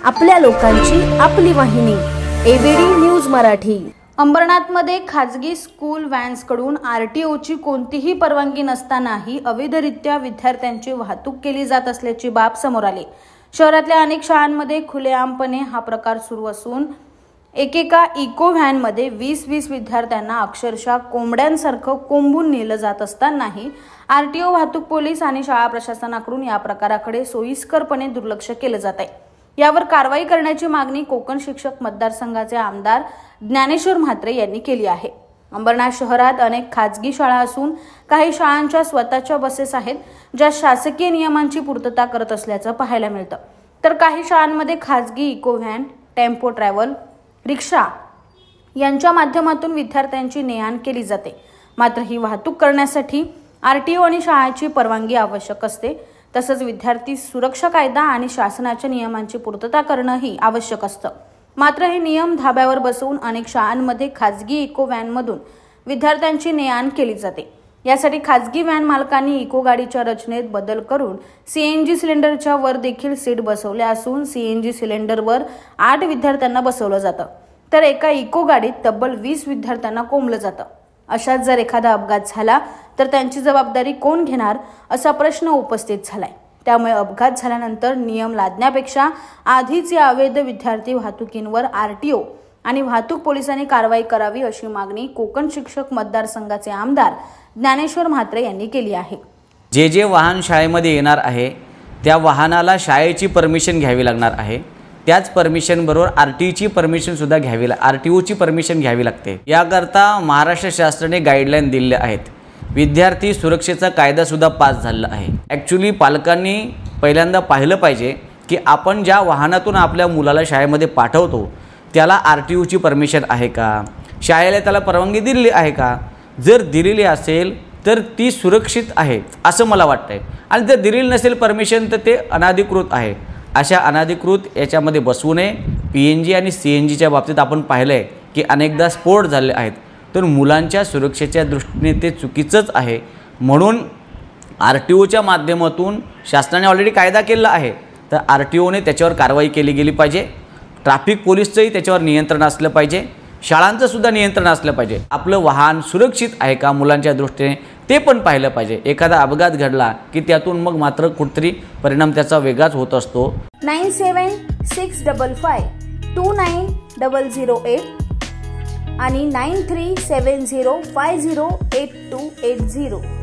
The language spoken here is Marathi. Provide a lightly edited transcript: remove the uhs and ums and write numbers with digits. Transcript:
आपल्या लोकांची आपली वाहिनी एबीडी न्यूज मराठी। अंबरनाथमध्ये खाजगी स्कूल व्हॅन्सकडून आरटीओची कोणतीही परवानगी नसतानाही अवैधरित्या विद्यार्थ्यांची वाहतूक केली जात असल्याची बाब समोर आली। शहरातल्या अनेक शाळांमध्ये खुलेआमपणे हा प्रकार सुरू असून एकेका इको व्हॅनमध्ये 20-20 विद्यार्थ्यांना अक्षरशः कोंबड्यांसारखं कोंबून नेलं जात असतानाही आरटीओ, वाहतूक पोलीस आणि शाळा प्रशासनाकडून या प्रकाराकडे सोयीस्करपणे दुर्लक्ष केलं जात आहे। यावर कारवाई करण्याची मागणी कोकण शिक्षक मतदारसंघाचे आमदार ज्ञानेश्वर म्हात्रे यांनी केली आहे। अंबरनाथ शहरात अनेक खाजगी शाळा असून काही शाळांच्या स्वतःच्या बसेस आहेत, ज्या शासकीय नियमांची पूर्तता करत असल्याचं पाहायला मिळतं। तर काही शाळांमध्ये खाजगी इको व्हॅन, टेम्पो ट्रॅव्हल, रिक्षा यांच्या माध्यमातून विद्यार्थ्यांची ने-आण केली जाते। मात्र ही वाहतूक करण्यासाठी आरटीओ आणि शाळेची परवानगी आवश्यक असते। तसंच विद्यार्थी सुरक्षा कायदा आणि शासनाच्या नियमांची पूर्तता करणंही आवश्यक असतं। मात्र हे नियम धाब्यावर बसवून अनेक शाळांमध्ये खाजगी इको व्हॅनमधून विद्यार्थ्यांची ने-आण केली जाते। यासाठी खाजगी व्हॅन मालकांनी इको गाडीच्या रचनेत बदल करून सीएनजी सिलेंडरच्या वर देखील सीट बसवल्या असून सीएनजी सिलेंडरवर 8 विद्यार्थ्यांना बसवलं जातं, तर एका इको गाडीत तब्बल 20 विद्यार्थ्यांना कोंबलं जातं। अशात जर एखादा अपघात झाला तर त्यांची जबाबदारी कोण घेणार असा प्रश्न उपस्थित झालाय। त्यामुळे अपघात झाल्यानंतर नियम लादण्यापेक्षा आधीच या अवैध विद्यार्थी वाहतुकींवर आरटीओ आणि वाहतूक पोलिसांनी कारवाई करावी अशी मागणी कोकण शिक्षक मतदारसंघाचे आमदार ज्ञानेश्वर म्हात्रे यांनी केली आहे। जे वाहन शाळेमध्ये येणार आहे त्या वाहनाला शाळेची परमिशन घ्यावी लागणार आहे। त्याच परमिशन बरोबर आरटीओची परमिशन सुद्धा आरटीओची परमिशन घ्यावी लागते। याकरता महाराष्ट्र शासनाने गाईडलाईन दिलेल्या आहेत। विद्यार्थी सुरक्षेचा कायदा सुद्धा पास झाला आहे। ॲक्च्युली पालकांनी पहिल्यांदा पाहिलं पाहिजे की आपण ज्या वाहनातून आपल्या मुलाला शाळेमध्ये पाठवतो त्याला आरटीओची परमिशन आहे का, शाळेला त्याला परवानगी दिलेली आहे का। जर दिलेली असेल तर ती सुरक्षित आहे असं मला वाटतंय, आणि जर दिलेली नसेल परमिशन तर ते अनधिकृत आहे। अशा अनधिकृत याच्यामध्ये बसवू नये। पीएनजी आणि सीएनजीच्या बाबतीत आपण पाहिलं आहे की अनेकदा स्फोट झाले आहेत, तर मुलांच्या सुरक्षेच्या दृष्टीने ते चुकीचंच आहे। म्हणून आरटीओच्या माध्यमातून शासनाने ऑलरेडी कायदा केला आहे, तर आरटीओने त्याच्यावर कारवाई केली गेली पाहिजे। ट्रॅफिक पोलीसचंही त्याच्यावर नियंत्रण असलं पाहिजे, शाळांचं सुद्धा नियंत्रण असलं पाहिजे। आपलं वाहन सुरक्षित आहे का मुलांच्या दृष्टीने ते पण पाहिलं पाहिजे। एखादा अपघात घडला की त्यातून मग मात्र कुठतरी परिणाम त्याचा वेगळाच होत असतो। 9765290008 आणि 9370508280।